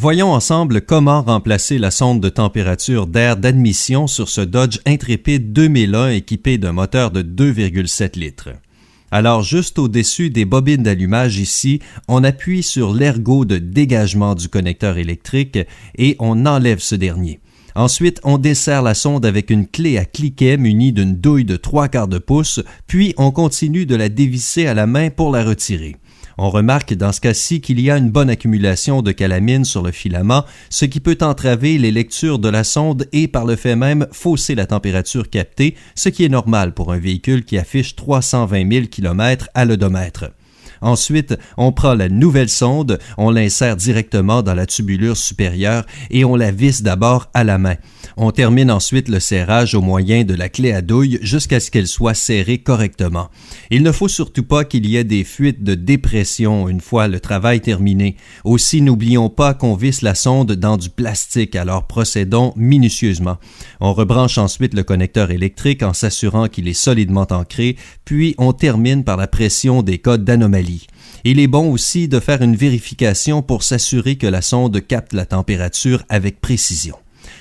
Voyons ensemble comment remplacer la sonde de température d'air d'admission sur ce Dodge Intrepid 2001 équipé d'un moteur de 2,7 litres. Alors, juste au-dessus des bobines d'allumage ici, on appuie sur l'ergot de dégagement du connecteur électrique et on enlève ce dernier. Ensuite, on desserre la sonde avec une clé à cliquet munie d'une douille de 3/4 de pouce, puis on continue de la dévisser à la main pour la retirer. On remarque dans ce cas-ci qu'il y a une bonne accumulation de calamine sur le filament, ce qui peut entraver les lectures de la sonde et par le fait même fausser la température captée, ce qui est normal pour un véhicule qui affiche 320 000 km à l'odomètre. Ensuite, on prend la nouvelle sonde, on l'insère directement dans la tubulure supérieure et on la visse d'abord à la main. On termine ensuite le serrage au moyen de la clé à douille jusqu'à ce qu'elle soit serrée correctement. Il ne faut surtout pas qu'il y ait des fuites de dépression une fois le travail terminé. Aussi, n'oublions pas qu'on visse la sonde dans du plastique, alors procédons minutieusement. On rebranche ensuite le connecteur électrique en s'assurant qu'il est solidement ancré, puis on termine par la pression des codes d'anomalie. Il est bon aussi de faire une vérification pour s'assurer que la sonde capte la température avec précision.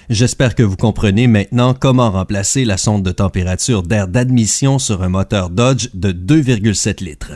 J'espère que vous comprenez maintenant comment remplacer la sonde de température d'air d'admission sur un moteur Dodge de 2,7 litres.